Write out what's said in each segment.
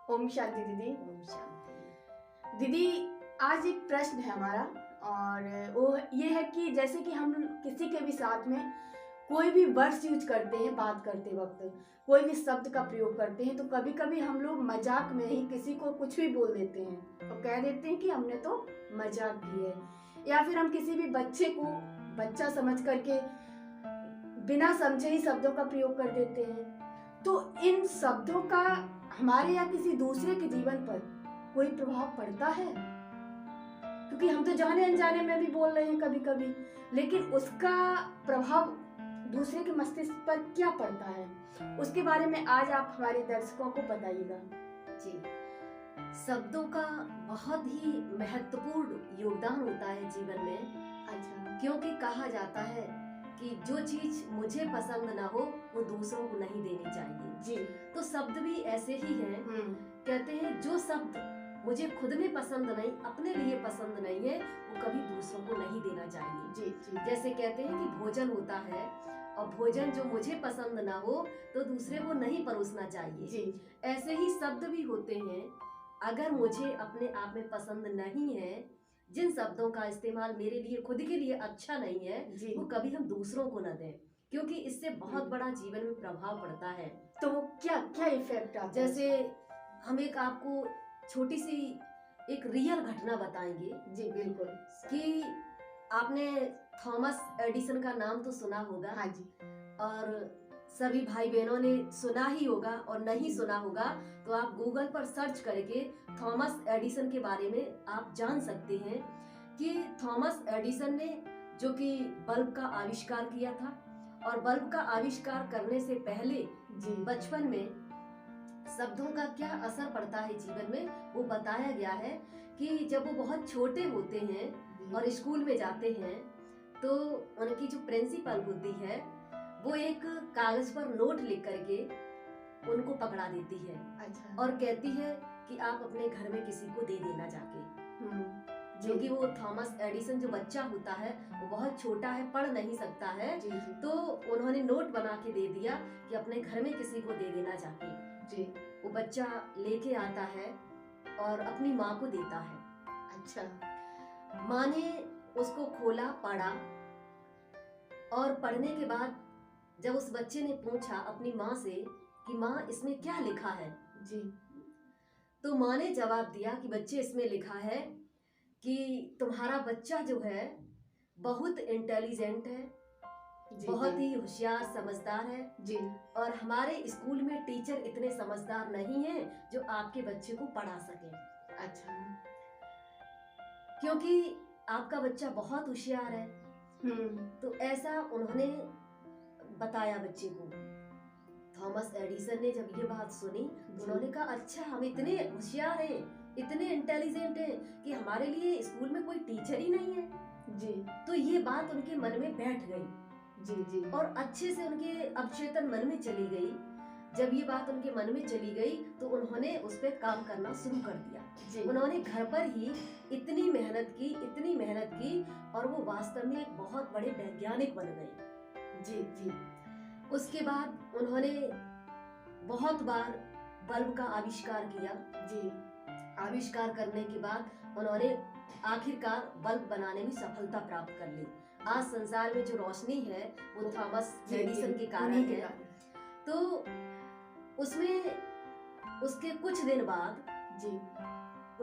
ओम शांति दीदी। ओम शांति। दीदी, आज एक प्रश्न है हमारा, और वो ये है कि जैसे कि हम किसी के भी साथ में कोई भी वर्ड्स यूज करते हैं, बात करते वक्त कोई भी शब्द का प्रयोग करते हैं, तो कभी कभी हम लोग मजाक में ही किसी को कुछ भी बोल देते हैं और कह देते हैं कि हमने तो मजाक की है। या फिर हम किसी भी बच्चे को बच्चा समझ करके बिना समझे ही शब्दों का प्रयोग कर देते हैं। तो इन शब्दों का हमारे या किसी दूसरे के जीवन पर कोई प्रभाव पड़ता है? क्योंकि हम तो जाने अनजाने में भी बोल रहे हैं कभी कभी, लेकिन उसका प्रभाव दूसरे के मस्तिष्क पर क्या पड़ता है, उसके बारे में आज आप हमारे दर्शकों को बताइएगा। जी, शब्दों का बहुत ही महत्वपूर्ण योगदान होता है जीवन में। अच्छा। क्योंकि कहा जाता है कि जो चीज मुझे पसंद ना हो वो दूसरों को नहीं देनी चाहिए। जी। तो शब्द भी ऐसे ही हैं। कहते हैं जो शब्द मुझे खुद में पसंद नहीं, अपने लिए पसंद नहीं है, वो कभी दूसरों को नहीं देना चाहिए। जी जी। जैसे कहते हैं कि भोजन होता है और भोजन जो मुझे पसंद ना हो तो दूसरे को नहीं परोसना चाहिए। जी। ऐसे ही शब्द भी होते हैं, अगर मुझे अपने आप में पसंद नहीं है, जिन शब्दों का इस्तेमाल मेरे लिए खुद के लिए अच्छा नहीं है, जी। वो कभी हम दूसरों को न दें, क्योंकि इससे बहुत बड़ा जीवन में प्रभाव पड़ता है। तो क्या क्या इफेक्ट आता है? जैसे हम एक आपको छोटी सी एक रियल घटना बताएंगे। जी बिल्कुल। कि आपने थॉमस एडिसन का नाम तो सुना होगा। हाँ जी। और सभी भाई बहनों ने सुना ही होगा, और नहीं सुना होगा तो आप गूगल पर सर्च करके थॉमस एडिसन के बारे में आप जान सकते हैं कि थॉमस एडिसन ने जो कि बल्ब का आविष्कार किया था, और बल्ब का आविष्कार करने से पहले जी। बचपन में शब्दों का क्या असर पड़ता है जीवन में, वो बताया गया है कि जब वो बहुत छोटे होते हैं और स्कूल में जाते हैं तो उनकी जो प्रिंसिपल होती है वो एक कागज पर नोट लिख करके उनको पकड़ा देती है। अच्छा। और कहती है कि आप अपने घर में किसी को दे देना जाके। क्योंकि वो थॉमस एडिसन जो बच्चा होता है वो बहुत छोटा है, पढ़ नहीं सकता है। जी जी। तो उन्होंने नोट बना के दे दिया कि अपने घर में किसी को दे देना जाके। जी। वो बच्चा लेके आता है और अपनी माँ को देता है। अच्छा। माँ ने उसको खोला, पढ़ा, और पढ़ने के बाद जब उस बच्चे ने पूछा अपनी माँ से कि माँ इसमें क्या लिखा है, जी। तो माँ ने जवाब दिया कि बच्चे इसमें लिखा है कि तुम्हारा बच्चा जो है बहुत इंटेलिजेंट है, बहुत ही होशियार समझदार है जी। और हमारे स्कूल में टीचर इतने समझदार नहीं हैं जो आपके बच्चे को पढ़ा सके। अच्छा। क्योंकि आपका बच्चा बहुत होशियार है। तो ऐसा उन्होंने बताया बच्चे को। थॉमस एडिसन ने जब ये बात सुनी तो उन्होंने कहा अच्छा, हम इतने होशियार हैं, इतने इंटेलिजेंट हैं कि हमारे लिए स्कूल में कोई टीचर ही नहीं है। जी। तो ये बात उनके मन में बैठ गई। जी जी। और अच्छे से उनके अवचेतन मन में चली गई। जब ये बात उनके मन में चली गई तो उन्होंने उस पर काम करना शुरू कर दिया। जी। उन्होंने घर पर ही इतनी मेहनत की और वो वास्तव में एक बहुत बड़े वैज्ञानिक बन गए। जी जी। उसके बाद उन्होंने बहुत बार बल्ब का आविष्कार किया। जी। आविष्कार करने के बाद उन्होंने आखिरकार बल्ब बनाने में सफलता प्राप्त कर ली। आज संसार में जो रोशनी है वो थॉमस एडिसन के कारण है। तो उसमें उसके कुछ दिन बाद जी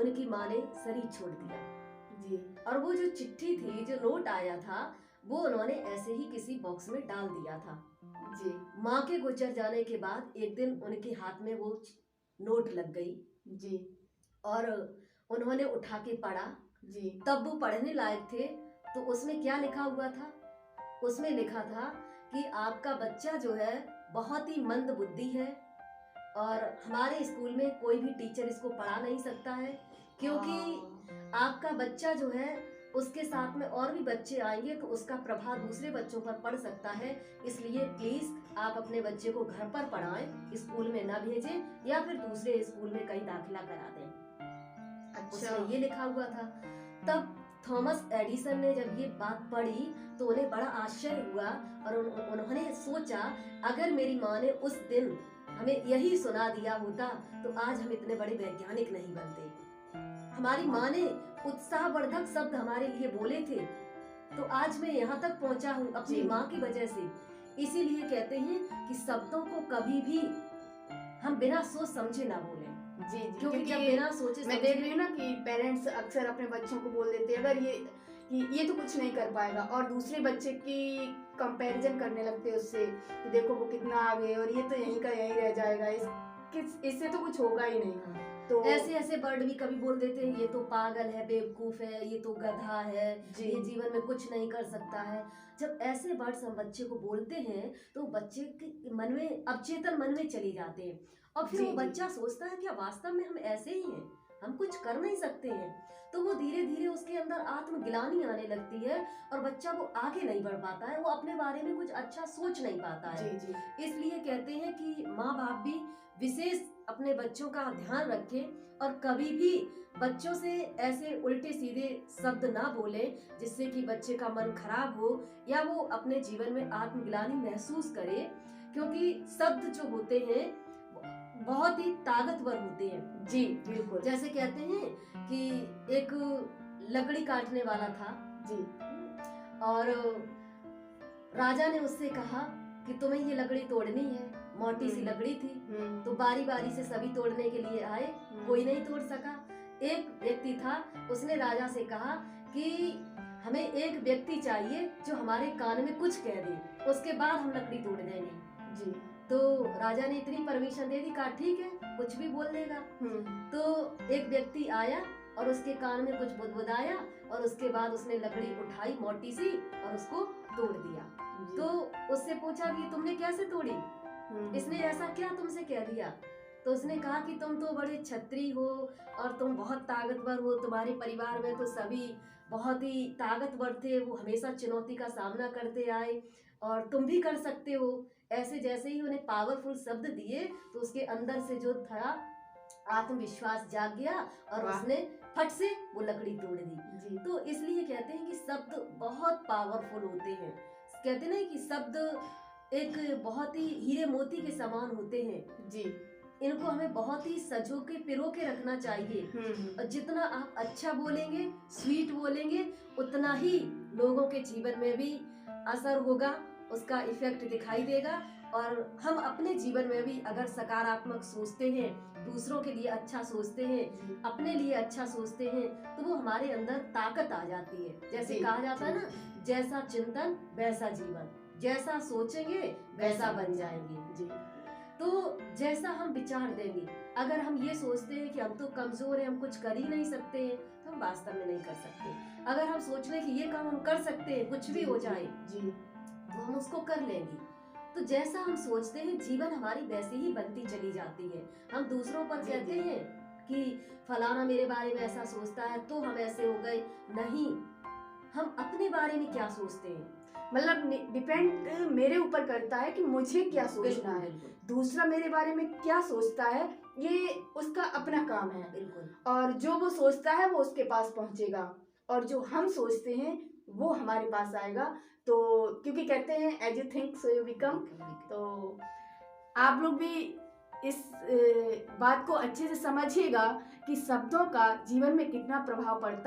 उनकी माँ ने शरीर छोड़ दिया। जी। और वो जो चिट्ठी थी, जो नोट आया था, वो उन्होंने ऐसे ही किसी बॉक्स में डाल दिया था। जी। माँ के गुजर जाने के बाद एक दिन उनके हाथ में वो नोट लग गई। जी। और उन्होंने उठा के पढ़ा। जी। तब वो पढ़ने लायक थे। तो उसमें क्या लिखा हुआ था? उसमें लिखा था कि आपका बच्चा जो है बहुत ही मंद बुद्धि है और हमारे स्कूल में कोई भी टीचर इसको पढ़ा नहीं सकता है, क्योंकि आपका बच्चा जो है उसके साथ में और भी बच्चे आएंगे तो उसका प्रभाव दूसरे बच्चों पर पड़ सकता है। इसलिए प्लीज आप अपने बच्चे को घर पर पढ़ाएं, स्कूल में ना भेजें या फिर दूसरे स्कूल में कहीं दाखिला करा दें। अच्छा। उसमें ये लिखा हुआ था। तब थॉमस एडिसन ने जब ये बात पढ़ी तो उन्हें बड़ा आश्चर्य हुआ और उन्होंने सोचा अगर मेरी माँ ने उस दिन हमें यही सुना दिया होता तो आज हम इतने बड़े वैज्ञानिक नहीं बनते। हमारी माँ ने उत्साहवर्धक शब्द हमारे लिए बोले थे तो आज मैं यहाँ तक पहुँचा हूँ अपनी जी। माँ की वजह से। इसीलिए कहते हैं कि शब्दों को कभी भी हम बिना सोच समझे ना बोलें, जी जी, क्योंकि जब बिना सोचे मैं देख रही हूँ ना कि पेरेंट्स अक्सर अपने बच्चों को बोल देते हैं अगर ये तो कुछ नहीं कर पाएगा, और दूसरे बच्चे की कंपैरिजन करने लगते हैं उससे कि देखो वो कितना आगे और ये तो यहीं का यहीं रह जाएगा, इससे तो कुछ होगा ही नहीं। तो ऐसे ऐसे वर्ड भी कभी बोल देते हैं, ये तो पागल है, बेवकूफ है, ये तो गधा है, जी। ये जीवन में कुछ नहीं कर सकता है। जब ऐसे वर्ड्स हम बच्चे को बोलते हैं तो बच्चे के मन में, अवचेतन मन में चली जाते हैं और फिर जी, वो जी। बच्चा सोचता है कि वास्तव में हम ऐसे ही हैं, हम कुछ कर नहीं सकते हैं। तो वो धीरे धीरे उसके अंदर आत्मग्लानि आने लगती है और बच्चा वो आगे नहीं बढ़ पाता है, वो अपने बारे में कुछ अच्छा सोच नहीं पाता है। जी जी इसलिए कहते हैं कि माँ बाप भी विशेष अपने बच्चों का ध्यान रखें और कभी भी बच्चों से ऐसे उल्टे सीधे शब्द ना बोलें जिससे कि बच्चे का मन खराब हो या वो अपने जीवन में आत्मग्लानि महसूस करे, क्योंकि शब्द जो होते हैं बहुत ही ताकतवर होते हैं। जी बिल्कुल। जैसे कहते हैं कि एक लकड़ी काटने वाला था जी और राजा ने उससे कहा कि तुम्हें ये लकड़ी तोड़नी है। मोटी सी लकड़ी थी तो बारी बारी से सभी तोड़ने के लिए आए, कोई नहीं तोड़ सका। एक व्यक्ति था, उसने राजा से कहा कि हमें एक व्यक्ति चाहिए जो हमारे कान में कुछ कह दे, उसके बाद हम लकड़ी तोड़ देंगे। जी। तो राजा ने इतनी परमिशन दे दी, कहा ठीक है कुछ भी बोल देगा। तो एक व्यक्ति आया और उसके कान में कुछ बुदबुदाया और उसके बाद उसने लकड़ी उठाई मोटी सी और उसको तोड़ दिया। तो उससे पूछा कि तुमने कैसे तोड़ी, इसने ऐसा क्या तुमसे कह दिया? तो उसने कहा कि तुम तो बड़े क्षत्रिय हो और तुम बहुत ताकतवर हो, तुम्हारे परिवार में तो सभी बहुत ही ताकतवर थे, वो हमेशा चुनौती का सामना करते आए और तुम भी कर सकते हो। ऐसे जैसे ही उन्हें पावरफुल शब्द दिए तो उसके अंदर से जो था आत्मविश्वास जाग गया और उसने फट से वो लकड़ी तोड़ दी। तो इसलिए कहते हैं कि शब्द बहुत पावरफुल होते हैं। कहते हैं कि शब्द एक बहुत ही हीरे मोती के समान होते हैं जी। इनको हमें बहुत ही सजो के पिरो के रखना चाहिए और जितना आप अच्छा बोलेंगे, स्वीट बोलेंगे, उतना ही लोगों के जीवन में भी असर होगा, उसका इफेक्ट दिखाई देगा। और हम अपने जीवन में भी अगर सकारात्मक सोचते हैं, दूसरों के लिए अच्छा सोचते हैं, अपने लिए अच्छा सोचते हैं, तो वो हमारे अंदर ताकत आ जाती है। जैसे कहा जाता है ना, जैसा चिंतन वैसा जीवन, जैसा सोचेंगे वैसा बन जाएंगे। जी। तो जैसा हम विचार देंगे, अगर हम ये सोचते हैं कि हम तो कमजोर हैं, हम कुछ कर ही नहीं सकते हैं, तो हम वास्तव में नहीं कर सकते। अगर हम सोच रहे हैं कि ये काम हम कर सकते हैं, कुछ भी हो जाए जी, तो हम उसको कर लेंगे। तो जैसा हम सोचते हैं जीवन हमारी वैसे ही बनती चली जाती है। हम दूसरों पर कहते हैं कि फलाना मेरे बारे में ऐसा सोचता है तो हम ऐसे हो गए, नहीं, हम अपने बारे में क्या सोचते हैं, मतलब डिपेंड मेरे ऊपर करता है कि मुझे क्या सोचना है। दूसरा मेरे बारे में क्या सोचता है ये उसका अपना काम है। बिल्कुल। और जो वो सोचता है वो उसके पास पहुंचेगा और जो हम सोचते हैं वो हमारे पास आएगा। तो क्योंकि कहते हैं as you think so you become. तो आप लोग भी इस बात को अच्छे से समझिएगा कि शब्दों का जीवन में कितना प्रभाव पड़ता है।